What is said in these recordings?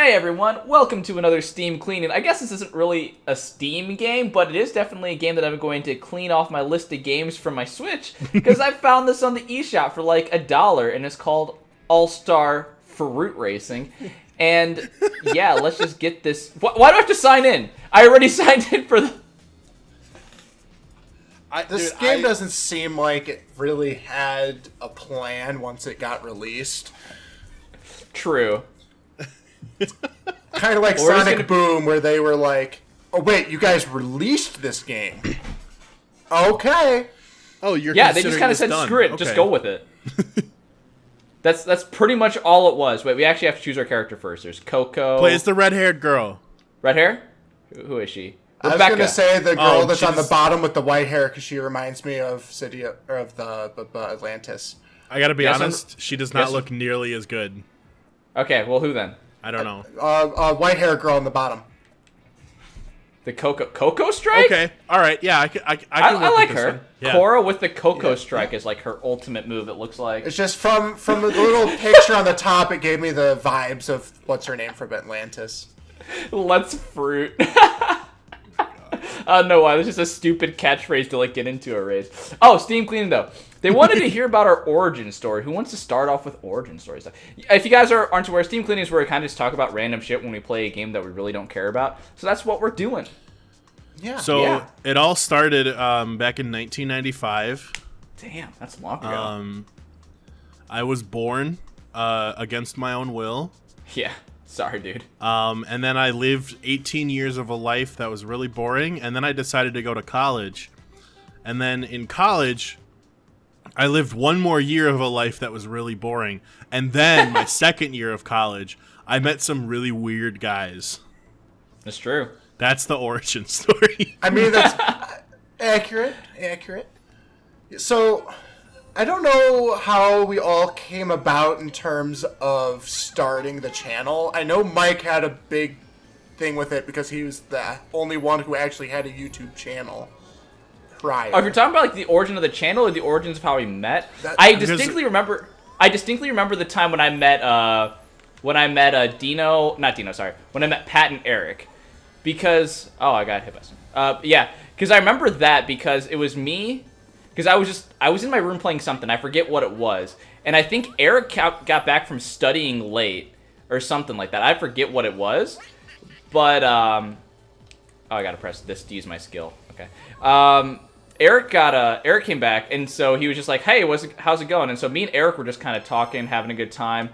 Hey everyone, welcome to another Steam Cleaning. I guess this isn't really a Steam game, but it is definitely a game that I'm going to clean off my list of games from my Switch, because I found this on the eShop for like $1, and it's called All-Star Fruit Racing. And yeah, let's just get this... Why do I have to sign in? I already signed in for the... This game doesn't seem like it really had a plan once it got released. True. Kind of like Sonic Boom, where they were like, oh wait, you guys released this game. Okay. Oh, you're Yeah, they just kind of said, done. screw it, Okay. just go with it. That's pretty much all it was. Wait, we actually have to choose our character first. There's Coco. Plays the red-haired girl. Red hair? Who is she? I was Rebecca. gonna say the girl that's on the she's- bottom with the white hair because she reminds me of the Atlantis. I gotta be Yes, honest, she does not yes. look nearly as good. Okay, well, who then? I don't know. White hair girl on the bottom. The Coco Strike? Okay, all right, yeah, I can I work like with this her. one. Yeah. Cora with the Coco Strike is like her ultimate move, it looks like. It's just from the little picture on the top, it gave me the vibes of what's her name from Atlantis. Let's fruit. I don't know why. That's just a stupid catchphrase to like get into a race. Oh, Steam Cleaning though. They wanted to hear about our origin story. Who wants to start off with origin stories? If you guys aren't aware, Steam Cleaning is where we kind of just talk about random shit when we play a game that we really don't care about. So that's what we're doing. Yeah. So Yeah. it all started back in 1995. Damn, that's long ago. I was born against my own will. Yeah. Sorry, dude. And then I lived 18 years of a life that was really boring, and then I decided to go to college. And then in college, I lived one more year of a life that was really boring. And then my second year of college, I met some really weird guys. That's true. That's the origin story. I mean, that's accurate. So, I don't know how we all came about in terms of starting the channel. I know Mike had a big thing with it because he was the only one who actually had a YouTube channel prior. Oh, if you're talking about like the origin of the channel or the origins of how we met, I distinctly remember the time when I met when I met Pat and Eric, because I got hit by something. Yeah, because I remember that because it was me. Because I was in my room playing something. I forget what it was. And I think Eric got back from studying late or something like that. I forget what it was. But, I gotta press this to use my skill. Okay. Eric came back, and so he was just like, hey, how's it going? And so me and Eric were just kind of talking, having a good time.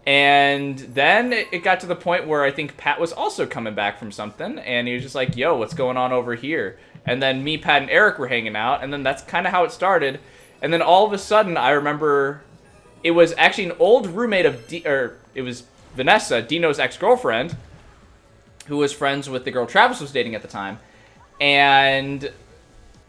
And then it got to the point where I think Pat was also coming back from something, and he was just like, yo, what's going on over here? And then me, Pat, and Eric were hanging out, and then that's kind of how it started. And then all of a sudden, I remember it was actually an old roommate of it was Vanessa, Dino's ex-girlfriend, who was friends with the girl Travis was dating at the time. And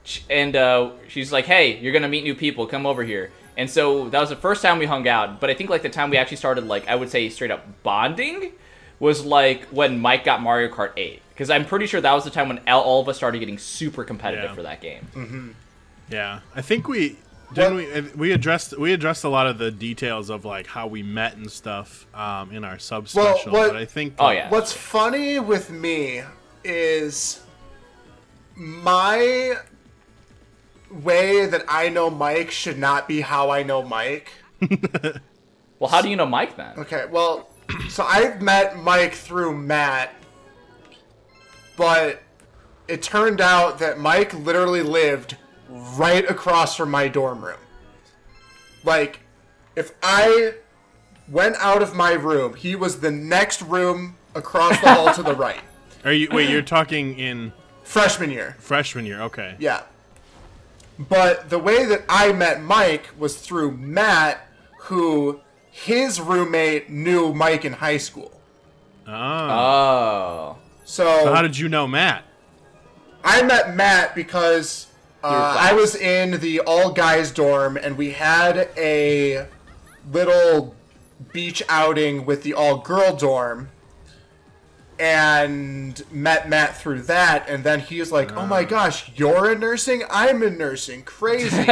she's like, hey, you're going to meet new people, come over here. And so that was the first time we hung out. But I think like the time we actually started, like, I would say straight up bonding was like when Mike got Mario Kart 8. Because I'm pretty sure that was the time when all of us started getting super competitive for that game. Mm-hmm. Yeah, I think we addressed a lot of the details of like how we met and stuff in our sub special. But I think what's funny with me is my way that I know Mike should not be how I know Mike. Well, how do you know Mike then? Okay, well, so I've met Mike through Matt, but it turned out that Mike literally lived right across from my dorm room. Like, if I went out of my room, he was the next room across the hall to the right. You're talking in freshman year. Freshman year, okay. Yeah. But the way that I met Mike was through Matt, who his roommate knew Mike in high school. Oh. So how did you know Matt? I met Matt because I was in the all-guys dorm, and we had a little beach outing with the all-girl dorm, and met Matt through that, and then he was like, oh my gosh, you're in nursing? I'm in nursing. Crazy.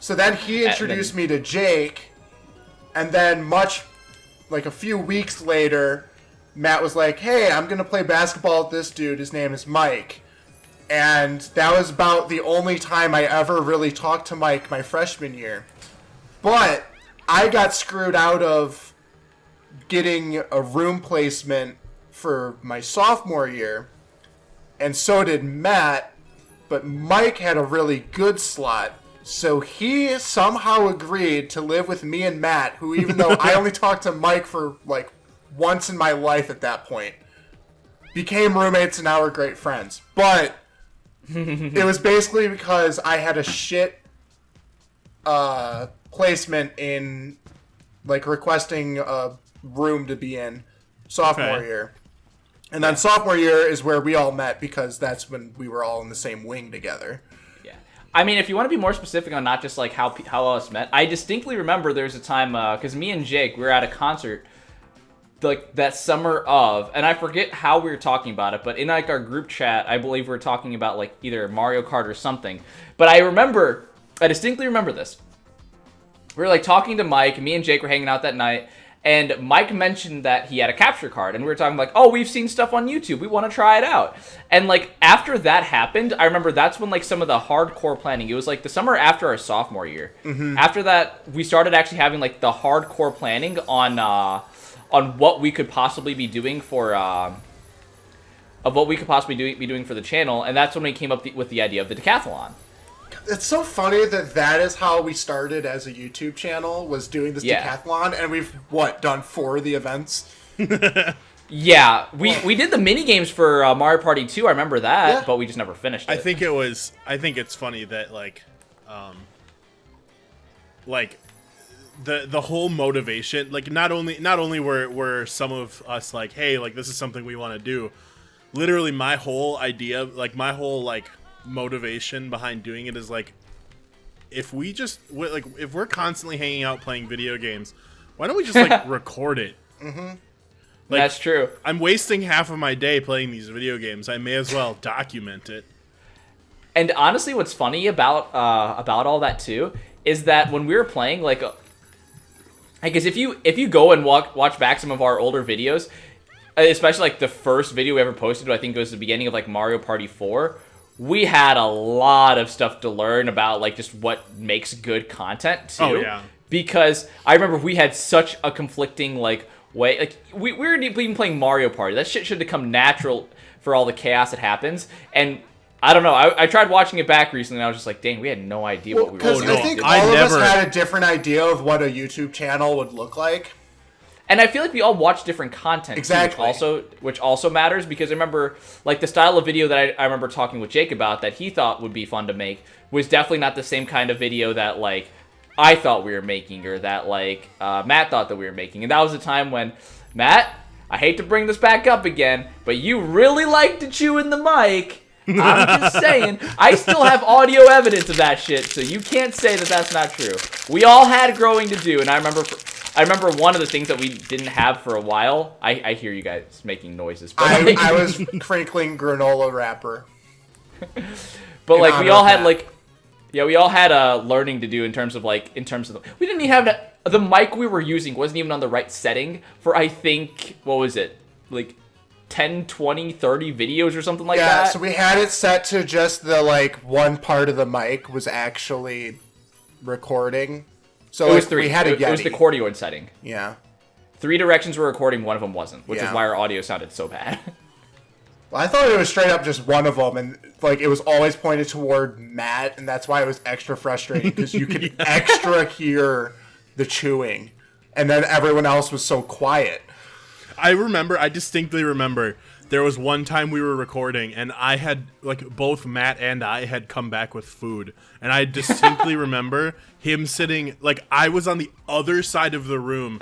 So then he introduced me to Jake, and then like a few weeks later, Matt was like, hey, I'm going to play basketball with this dude. His name is Mike. And that was about the only time I ever really talked to Mike my freshman year. But I got screwed out of getting a room placement for my sophomore year. And so did Matt. But Mike had a really good slot. So he somehow agreed to live with me and Matt, who, even though I only talked to Mike for like once in my life at that point, became roommates and now we're great friends. But it was basically because I had a shit placement in like requesting a room to be in sophomore year. And then sophomore year is where we all met because that's when we were all in the same wing together. Yeah. I mean, if you want to be more specific on not just like how us met, I distinctly remember there's a time, because me and Jake, we were at a concert like that summer of, and I forget how we were talking about it, but in like our group chat, I believe we were talking about like either Mario Kart or something. But I distinctly remember this. We were like talking to Mike, and me and Jake were hanging out that night, and Mike mentioned that he had a capture card, and we were talking like, oh, we've seen stuff on YouTube, we want to try it out. And like after that happened, I remember that's when like some of the hardcore planning, it was like the summer after our sophomore year. Mm-hmm. After that, we started actually having like the hardcore planning on what we could possibly be doing for be doing for the channel, and that's when we came up with the idea of the decathlon. It's so funny that is how we started as a YouTube channel, was doing this decathlon, and we've done 4 of the events. Yeah, we did the mini games for Mario Party 2. I remember that, but we just never finished it. I think it's funny that the whole motivation, like not only were some of us like, hey, like this is something we want to do. Literally, my whole idea, like my whole like motivation behind doing it is like, if we're constantly hanging out playing video games, why don't we just like record it? Mm-hmm. Like, that's true. I'm wasting half of my day playing these video games. I may as well document it. And honestly, what's funny about all that too is that when we were playing, like, I guess if you go and watch back some of our older videos, especially like the first video we ever posted, I think it was the beginning of like Mario Party 4. We had a lot of stuff to learn about like just what makes good content too. Oh yeah. Because I remember we had such a conflicting like way. Like we were even playing Mario Party. That shit should have come natural for all the chaos that happens. And I don't know. I tried watching it back recently, and I was just like, dang, we had no idea what we were doing. I think all of us had a different idea of what a YouTube channel would look like. And I feel like we all watch different content, exactly, too, which also matters, because I remember, like, the style of video that I remember talking with Jake about that he thought would be fun to make was definitely not the same kind of video that, like, I thought we were making, or that, like, Matt thought that we were making. And that was a time when, Matt, I hate to bring this back up again, but you really like to chew in the mic. I'm just saying, I still have audio evidence of that shit, so you can't say that that's not true. We all had growing to do, and I remember one of the things that we didn't have for a while. I hear you guys making noises. But I was crinkling granola wrapper. But like we all had learning to do in terms of we didn't even have the mic we were using wasn't even on the right setting for, I think, what was it, like 10, 20, 30 videos or something like that. Yeah, so we had it set to just the like one part of the mic was actually recording. So it was 3. We had it was the cordioid setting. Yeah. 3 directions were recording, one of them wasn't, which is why our audio sounded so bad. Well, I thought it was straight up just one of them, and like it was always pointed toward Matt, and that's why it was extra frustrating, because you could extra hear the chewing, and then everyone else was so quiet. I distinctly remember there was one time we were recording, and I had, like, both Matt and I had come back with food. And I distinctly remember him sitting, like, I was on the other side of the room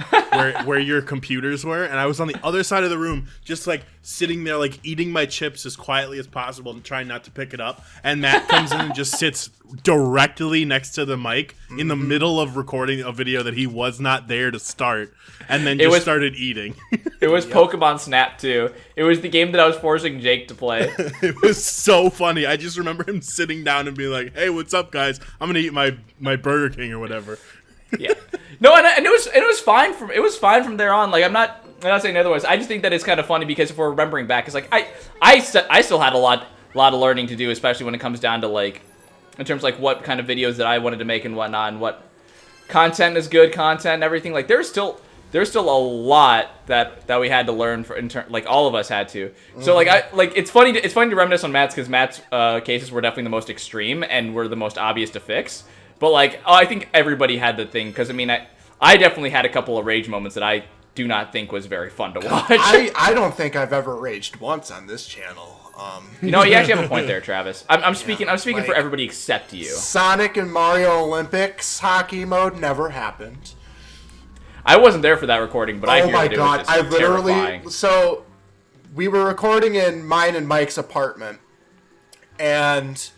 where your computers were, and I was on the other side of the room, just, like, sitting there, like, eating my chips as quietly as possible and trying not to pick it up. And Matt comes in and just sits directly next to the mic in the middle of recording a video that he was not there to start, and then started eating. It was Pokemon Snap, too. It was the game that I was forcing Jake to play. It was so funny. I just remember him sitting down and being like, hey, what's up, guys? I'm going to eat my Burger King or whatever. Yeah. No, and it was fine from there on. Like, I'm not not saying otherwise. I just think that it's kind of funny because if we're remembering back, it's like I still had a lot of learning to do, especially when it comes down to like, in terms of like what kind of videos that I wanted to make and whatnot, and what content is good content and everything. Like there's still a lot that we had to learn for like all of us had to. So like it's funny to reminisce on Matt's, because Matt's cases were definitely the most extreme and were the most obvious to fix. But like I think everybody had the thing, because I mean I definitely had a couple of rage moments that I do not think was very fun to watch. I don't think I've ever raged once on this channel. You know, you actually have a point there, Travis. I'm speaking like, for everybody except you. Sonic and Mario Olympics hockey mode never happened. I wasn't there for that recording, but I hear that it was just I literally terrifying. So we were recording in mine and Mike's apartment, and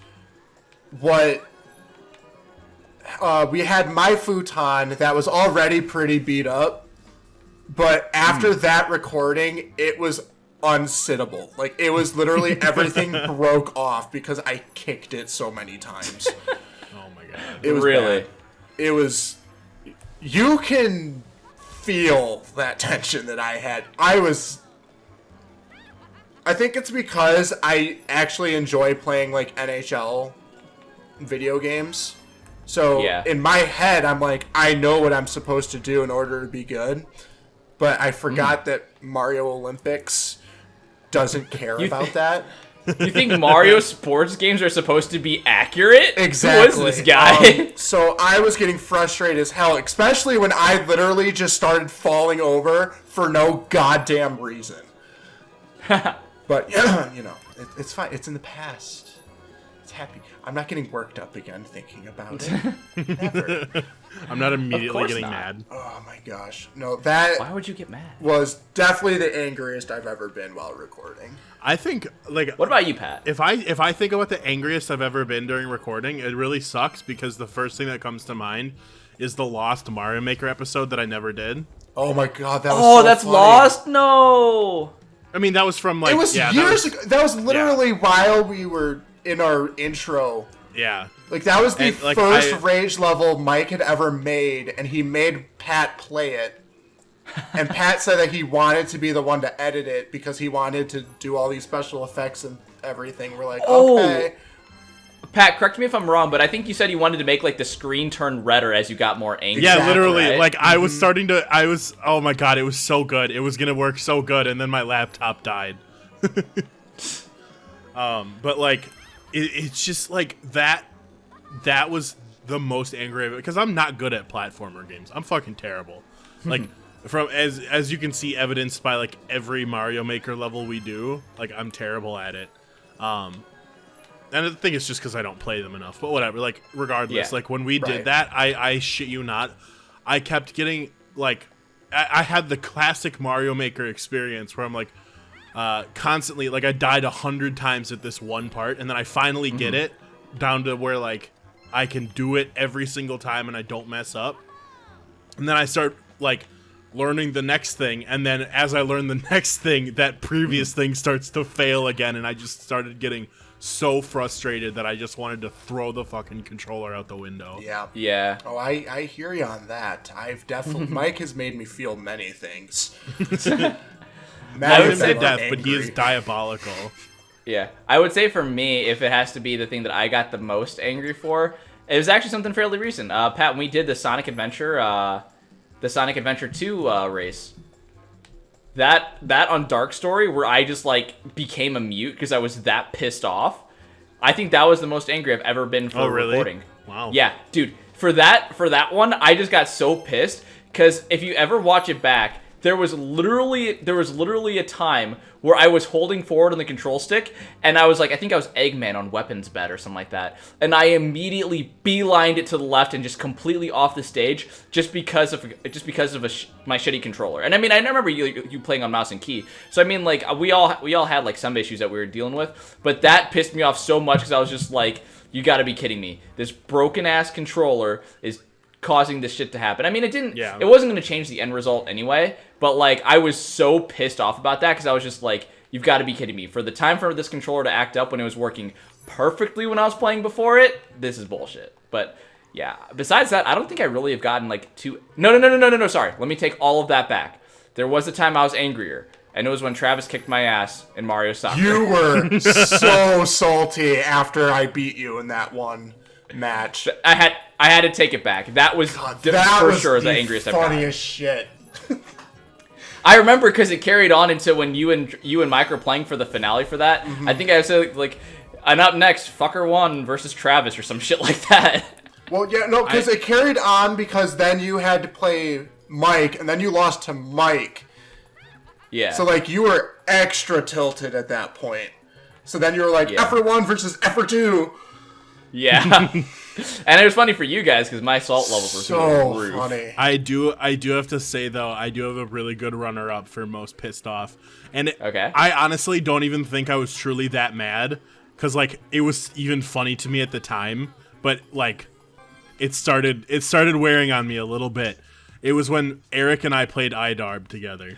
we had my futon that was already pretty beat up, but after that recording, it was unsittable. Like, it was literally everything broke off because I kicked it so many times. Oh my god. It was really bad. It was. You can feel that tension that I had. I think it's because I actually enjoy playing like NHL video games. So in my head, I'm like, I know what I'm supposed to do in order to be good. But I forgot that Mario Olympics doesn't care about that. You think Mario sports games are supposed to be accurate? Exactly. Who is this guy? So I was getting frustrated as hell, especially when I literally just started falling over for no goddamn reason. But, you know, it's fine. It's in the past. It's happy. I'm not getting worked up again thinking about it. Never. I'm not immediately getting not. mad. Oh my gosh. No, that Why would you get mad? was definitely the angriest I've ever been while recording. I think, like, What about you, Pat? if I think about the angriest I've ever been during recording, it really sucks because the first thing that comes to mind is the lost Mario Maker episode that I never did. Oh my god, that was so that's funny. lost? No. I mean, that was from like It was years ago. That was literally while we were in our intro. Yeah. Like, that was the And, like, first rage level Mike had ever made, and he made Pat play it. And Pat said that he wanted to be the one to edit it because he wanted to do all these special effects and everything. We're like, okay. Pat, correct me if I'm wrong, but I think you said you wanted to make like the screen turn redder as you got more angry. Yeah, Exactly, literally. right? Like, I was starting to. Oh my god, it was so good. It was gonna work so good, and then my laptop died. But like, it's just like that. That was the most angry because I'm not good at platformer games. I'm fucking terrible. Like, from as you can see, evidenced by like every Mario Maker level we do. Like, I'm terrible at it. And I think it's just because I don't play them enough. But whatever. Like, regardless, like when we did that, I shit you not, I kept getting like, I had the classic Mario Maker experience where I'm like, constantly, like, I died 100 times at this one part, and then I finally get it down to where like I can do it every single time and I don't mess up. And then I start like learning the next thing, and then as I learn the next thing, that previous thing starts to fail again, and I just started getting so frustrated that I just wanted to throw the fucking controller out the window. Yeah. Yeah. Oh, I hear you on that. I've definitely... Mike has made me feel many things. Not even say to death, but he is angry. diabolical. Yeah. I would say for me, if it has to be the thing that I got the most angry for, it was actually something fairly recent. Pat, when we did the Sonic Adventure 2 race, that on Dark Story where I just like became a mute because I was that pissed off, I think that was the most angry I've ever been for recording. Wow. Yeah, dude. For that one, I just got so pissed because if you ever watch it back, there was literally a time where I was holding forward on the control stick, and I was like, I think I was Eggman on Weapons Bet or something like that, and I immediately beelined it to the left and just completely off the stage just because of my shitty controller. And I mean, I remember you playing on mouse and key, so I mean, like we all had like some issues that we were dealing with, but that pissed me off so much because I was just like, you got to be kidding me! This broken ass controller is causing this shit to happen. I mean, it wasn't going to change the end result anyway, but like I was so pissed off about that because I was just like, you've got to be kidding me. For the time for this controller to act up when it was working perfectly when I was playing before it, this is bullshit. But yeah, besides that, I don't think I really have gotten like too... No, sorry. Let me take all of that back. there was a time I was angrier. And it was when Travis kicked my ass in Mario Soccer. You were so salty after I beat you in that one match. I had to take it back. That was for sure the angriest I've gotten. Funniest shit. I remember because it carried on into when you and Mike were playing for the finale for that. I think I said like, and up next, Fucker 1 versus Travis or some shit like that. Well, yeah, no, because it carried on because then you had to play Mike, and then you lost to Mike. Yeah. So, like, you were extra tilted at that point. So then you were like, effort 1 versus effort 2. Yeah. And it was funny for you guys because my salt levels were so through the roof. Funny. I do have to say, though, I do have a really good runner-up for most pissed off. And I honestly don't even think I was truly that mad because, like, it was even funny to me at the time. But, like, it started wearing on me a little bit. It was when Eric and I played iDarb together.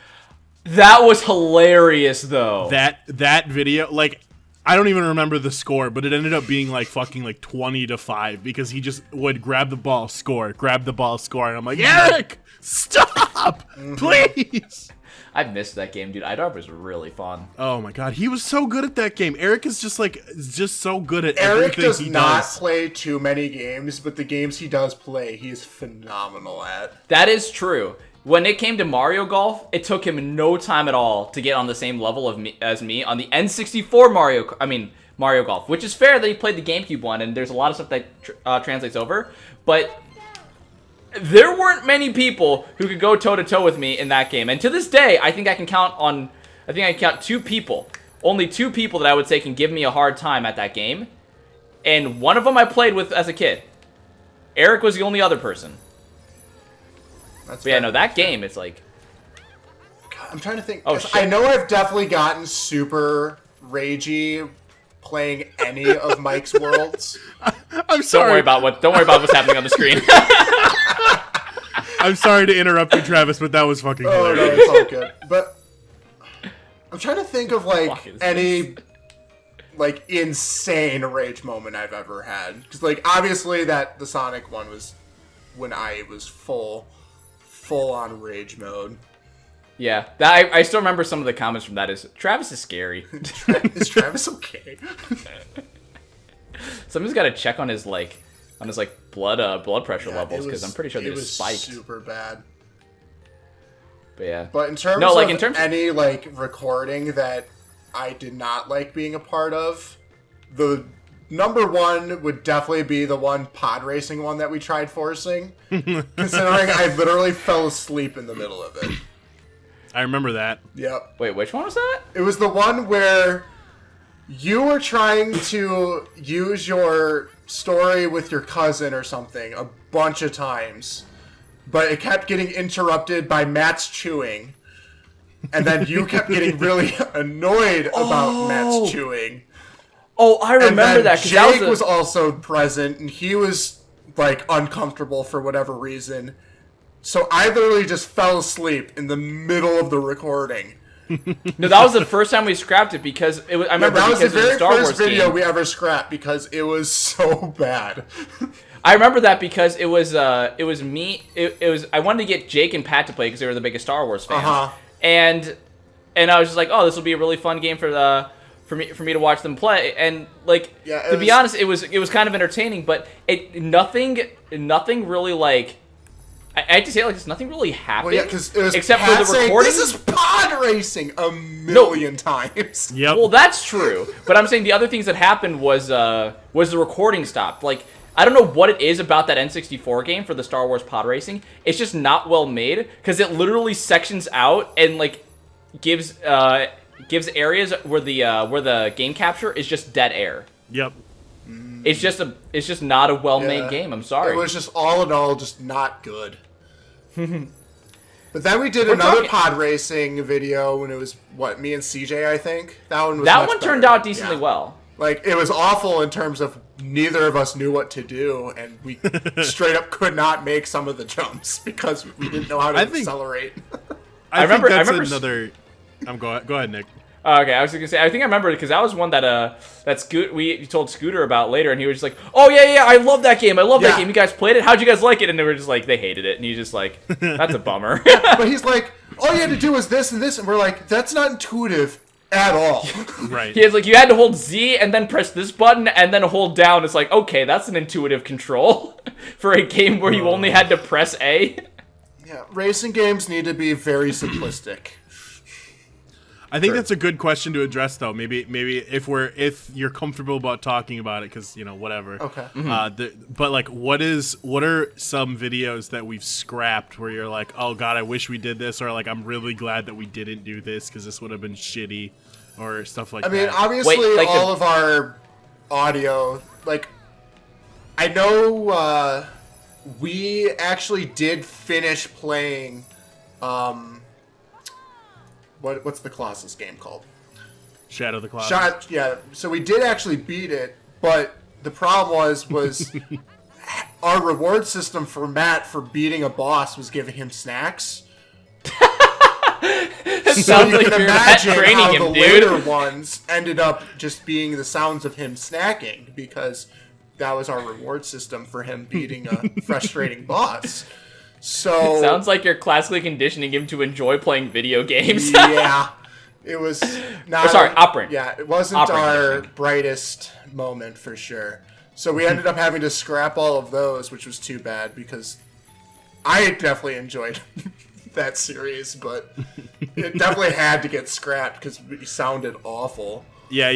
That was hilarious, though. That video, like, I don't even remember the score, but it ended up being like fucking like 20-5 because he just would grab the ball, score, and I'm like, Eric, stop, please. I missed that game, dude. iDarb was really fun. Oh my god, he was so good at that game. Eric is just so good at Eric everything does he not does. play too many games, but the games he does play, he's phenomenal at. That is true. When it came to Mario Golf, it took him no time at all to get on the same level as me on the N64 Mario Golf, which is fair that he played the GameCube one, and there's a lot of stuff that translates over, but there weren't many people who could go toe-to-toe with me in that game, and to this day, I think I can count 2 people, only 2 people that I would say can give me a hard time at that game, and one of them I played with as a kid. Eric was the only other person. But yeah, no, that game, it's like... God, I'm trying to think. Oh, shit. I know I've definitely gotten super ragey playing any of Mike's worlds. I'm sorry. Don't worry about what's happening on the screen. I'm sorry to interrupt you, Travis, but that was fucking Oh, no, hilarious. it's all good. But I'm trying to think of, like, any, like, insane rage moment I've ever had. Because, like, obviously the Sonic one was when I was full-on rage mode. Yeah, I still remember some of the comments from that. Travis is scary. Is Travis okay? Somebody's got to check on his blood pressure levels because I'm pretty sure they just spiked. Super bad. But yeah. But in terms of any like recording that I did not like being a part of, the number one would definitely be the one pod racing one that we tried forcing. Considering I literally fell asleep in the middle of it. I remember that. Yep. Wait, which one was that? It was the one where you were trying to use your story with your cousin or something a bunch of times, but it kept getting interrupted by Matt's chewing. And then you kept getting really annoyed about Matt's chewing. Oh, I remember that. Jake was also present, and he was, like, uncomfortable for whatever reason. So I literally just fell asleep in the middle of the recording. No, that was the first time we scrapped it because it was. I remember that was the because it was very a Star Wars first video game. we ever scrapped because it was so bad. I remember that because it was me. It was I wanted to get Jake and Pat to play because they were the biggest Star Wars fans. And I was just like, oh, this will be a really fun game for me to watch them play. And like to be honest, it was kind of entertaining, but nothing really like. I hate to say it like this, nothing really happened. Well, yeah, because it was except Pat for the recording. This is pod racing a million times. Yep. Well, that's true, but I'm saying the other things that happened was the recording stopped. Like I don't know what it is about that N64 game for the Star Wars pod racing. It's just not well made because it literally sections out and like gives areas where the game capture is just dead air. Yep. It's just not a well-made game. I'm sorry. It was just all in all just not good. But then we did another pod racing video when it was me and CJ, I think. That one turned out decently well. Like it was awful in terms of neither of us knew what to do, and we straight up could not make some of the jumps because we didn't know how to accelerate. I remember another. Go ahead, Nick. Okay, I was gonna say I think I remember it because that was one that we told Scooter about later, and he was just like, "Oh yeah, I love that game. I love that game. You guys played it? How'd you guys like it?" And they were just like, they hated it, and he's just like, "That's a bummer." But he's like, all you had to do was this and this, and we're like, that's not intuitive at all. Right. He was like, you had to hold Z and then press this button and then hold down. It's like, okay, that's an intuitive control for a game where you only had to press A. Yeah, racing games need to be very simplistic. I think that's a good question to address, though. Maybe if you're comfortable about talking about it, because whatever. Okay. But like, what are some videos that we've scrapped where you're like, oh god, I wish we did this, or like, I'm really glad that we didn't do this because this would have been shitty, or stuff like that. I mean, obviously, all of our audio, like, I know we actually did finish playing. What's the Colossus game called? Shadow of the Colossus. Yeah, so we did actually beat it, but the problem was our reward system for Matt for beating a boss was giving him snacks. So you can imagine how the later ones ended up just being the sounds of him snacking, because that was our reward system for him beating a frustrating boss. So it sounds like you're classically conditioning him to enjoy playing video games. Yeah, it was not. Operant. Yeah, it wasn't our brightest moment for sure. So we ended up having to scrap all of those, which was too bad because I definitely enjoyed that series, but it definitely had to get scrapped because we sounded awful. Yeah,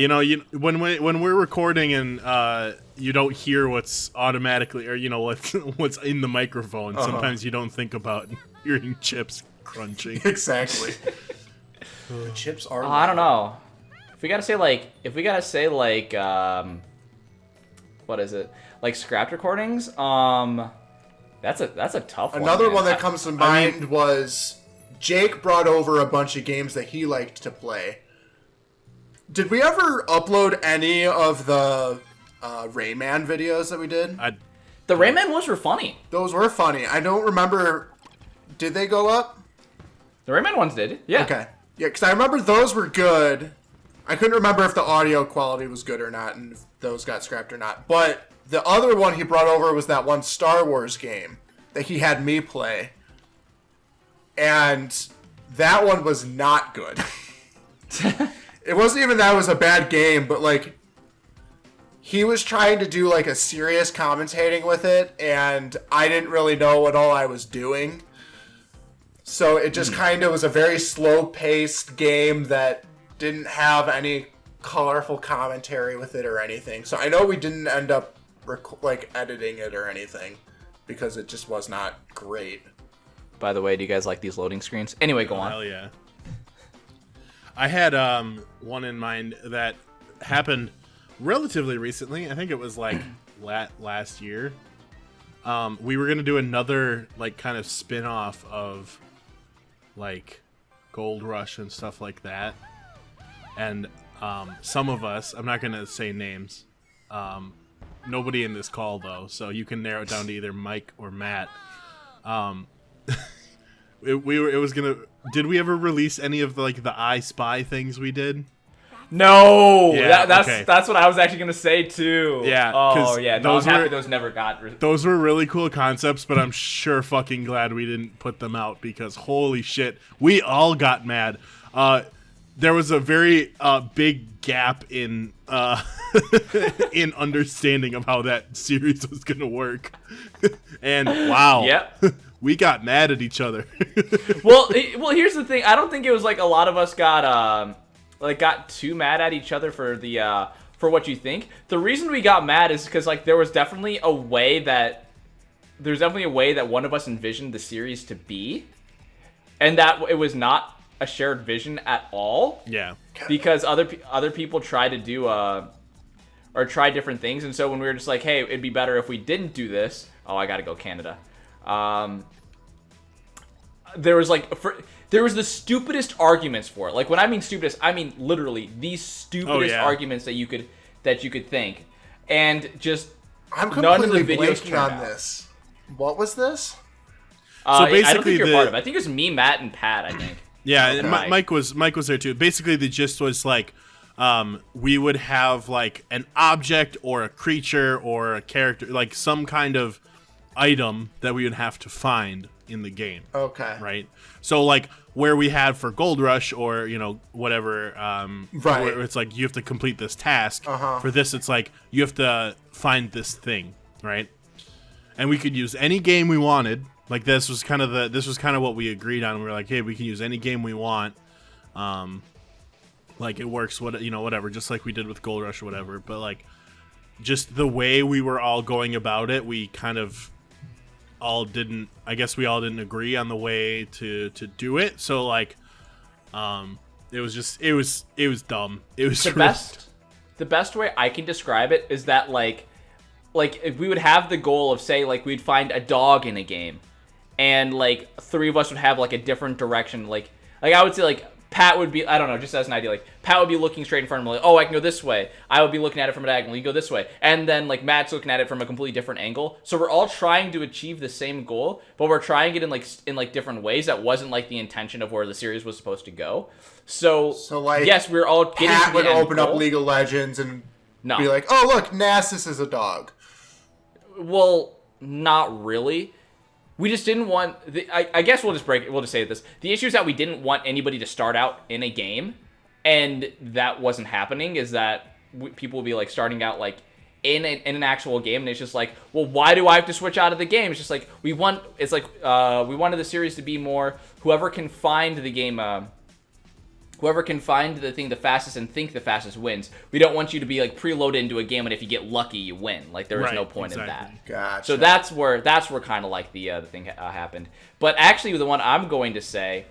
when we're recording and you don't hear what's automatically, or what's in the microphone. Sometimes you don't think about hearing chips crunching. Exactly. The chips are. I don't know. If we gotta say what is it? Like scrapped recordings? That's a tough one. Another one that comes to mind was Jake brought over a bunch of games that he liked to play. Did we ever upload any of the Rayman videos that we did? The Rayman ones were funny. Those were funny. I don't remember. Did they go up? The Rayman ones did. Yeah. Okay. Yeah, because I remember those were good. I couldn't remember if the audio quality was good or not, and if those got scrapped or not. But the other one he brought over was that one Star Wars game that he had me play. And that one was not good. It wasn't even that it was a bad game, but like he was trying to do like a serious commentating with it, and I didn't really know what all I was doing. So it just kind of was a very slow-paced game that didn't have any colorful commentary with it or anything. So I know we didn't end up editing it or anything because it just was not great. By the way, do you guys like these loading screens? Anyway, go on. Hell yeah. I had one in mind that happened relatively recently. I think it was like last year. We were gonna do another like kind of spin-off of like Gold Rush and stuff like that. And some of us, I'm not gonna say names. Nobody in this call though, so you can narrow it down to either Mike or Matt. It was gonna. Did we ever release any of the I Spy things we did? No, yeah, that's what I was actually gonna say too. Yeah. Oh yeah. No, I'm happy those never got. Those were really cool concepts, but I'm sure fucking glad we didn't put them out because holy shit, we all got mad. There was a very big gap in in understanding of how that series was gonna work, and wow. Yep. We got mad at each other. well, here's the thing. I don't think it was like a lot of us got too mad at each other for the for what you think. The reason we got mad is because like there's definitely a way that one of us envisioned the series to be, and that it was not a shared vision at all. Yeah. Because other people try to do or try different things, and so when we were just like, hey, it'd be better if we didn't do this. Oh, I gotta go Canada. There was the stupidest arguments for it. Like when I mean stupidest, I mean literally the stupidest arguments that you could think, and just I'm completely blanking on this. What was this? So basically, I don't think you're part of it. I think it was me, Matt, and Pat. I think. Yeah, and Mike was there too. Basically, the gist was like, we would have like an object or a creature or a character, like some kind of item that we would have to find in the game. Okay. Right? So, like, where we had for Gold Rush or, whatever, Right. where it's like you have to complete this task. Uh-huh. For this, it's like you have to find this thing, right? And we could use any game we wanted. Like, this was kind of what we agreed on. We were like, hey, we can use any game we want. Like, it works, whatever, just like we did with Gold Rush or whatever. But, like, just the way we were all going about it, we kind of we all didn't agree on the way to do it. So, like, it was dumb. It was the best way I can describe it is that, like if we would have the goal of, say, like, we'd find a dog in a game, and, like, 3 of us would have, like, a different direction. Like I would say, like, Pat would be, I don't know, just as an idea, like, Pat would be looking straight in front of him, like, oh, I can go this way. I would be looking at it from a diagonal, you go this way. And then, like, Matt's looking at it from a completely different angle. So we're all trying to achieve the same goal, but we're trying it in different ways. That wasn't, like, the intention of where the series was supposed to go. So like, yes, we're all getting Pat to the would end open goal. up League of Legends and No. be like, oh, look, Nasus is a dog. Well, not really. We just didn't want... I guess we'll just say this. The issue is that we didn't want anybody to start out in a game, and that wasn't happening, is that people will be, like, starting out, like, in an actual game, and it's just like, well, why do I have to switch out of the game? It's just like, we wanted the series to be more, whoever can find the game... Whoever can find the thing the fastest and think the fastest wins. We don't want you to be, like, preloaded into a game, and if you get lucky, you win. Like, there is no point in that. Gotcha. So that's where kind of, like, the thing happened. But actually, the one I'm going to say,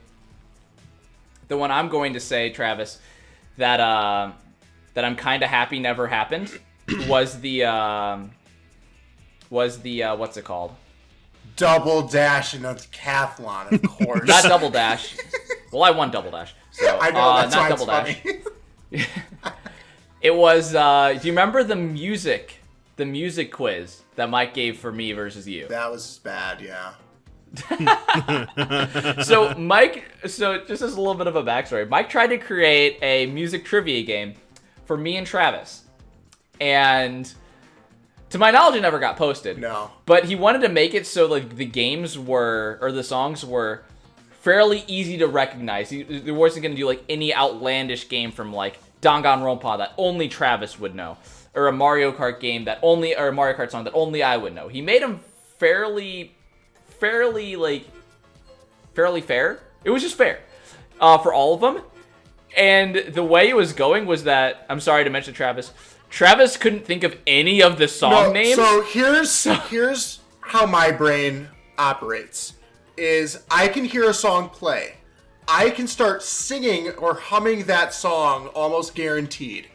Travis, that I'm kind of happy never happened, was the what's it called? Double Dash in a decathlon, of course. Not Double Dash. Well, I won Double Dash. So, I know, that's not why Double it's Dash. funny. It was, do you remember the music quiz that Mike gave for me versus you? That was bad, yeah. So just as a little bit of a backstory, Mike tried to create a music trivia game for me and Travis. And to my knowledge, it never got posted. No. But he wanted to make it so, like, the songs were fairly easy to recognize. He wasn't going to do, like, any outlandish game from, like, Danganronpa that only Travis would know, or a Mario Kart game or a Mario Kart song that only I would know. He made them fairly fair. It was just fair for all of them. And the way it was going was that, I'm sorry to mention Travis couldn't think of any of the song names. So here's how my brain operates. Is I can hear a song play. I can start singing or humming that song almost guaranteed.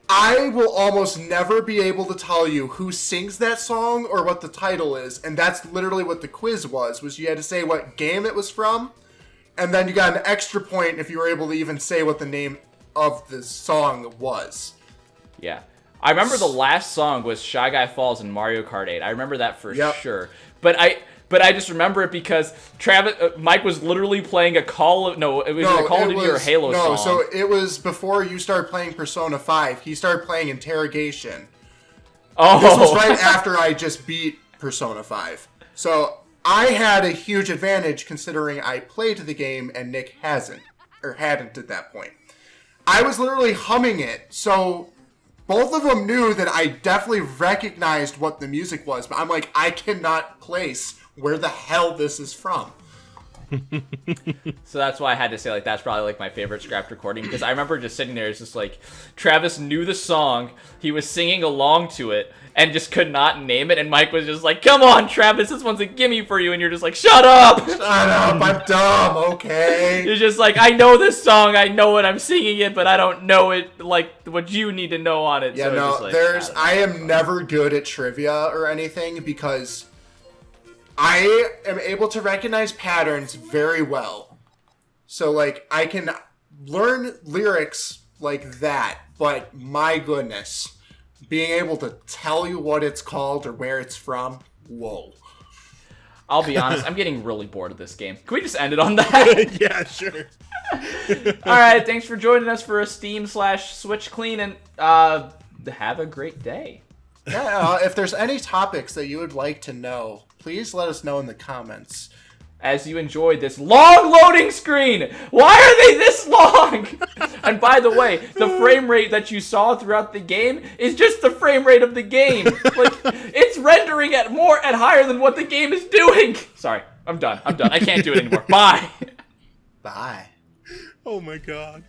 I will almost never be able to tell you who sings that song or what the title is, and that's literally what the quiz was you had to say what game it was from, and then you got an extra point if you were able to even say what the name of the song was. Yeah. I remember the last song was Shy Guy Falls in Mario Kart 8. I remember that for sure. But I just remember it because Mike was literally playing a Call of Duty or Halo song. No, so it was before you started playing Persona 5. He started playing Interrogation. Oh. This was right after I just beat Persona 5. So I had a huge advantage considering I played the game and Nick hadn't at that point. I was literally humming it, so both of them knew that I definitely recognized what the music was, but I'm like, I cannot place where the hell this is from. So that's why I had to say, like, that's probably, like, my favorite scrapped recording, because I remember just sitting there, it's just like, Travis knew the song, he was singing along to it, and just could not name it, and Mike was just like, come on, Travis, this one's a gimme for you, and you're just like, shut up! Shut up, I'm dumb, okay? You're just like, I know this song, I know it, I'm singing it, but I don't know it, like, what you need to know on it. Yeah, so no, just like, I am never good at trivia or anything, because I am able to recognize patterns very well. So, like, I can learn lyrics like that, but my goodness, being able to tell you what it's called or where it's from, whoa. I'll be honest, I'm getting really bored of this game. Can we just end it on that? Yeah, sure. Alright, thanks for joining us for a Steam/Switch Cleanin. Have a great day. Yeah, if there's any topics that you would like to know, please let us know in the comments. As you enjoyed this long loading screen. Why are they this long? And by the way, the frame rate that you saw throughout the game is just the frame rate of the game. Like, it's rendering at higher than what the game is doing. Sorry, I'm done. I can't do it anymore. Bye. Bye. Oh my god.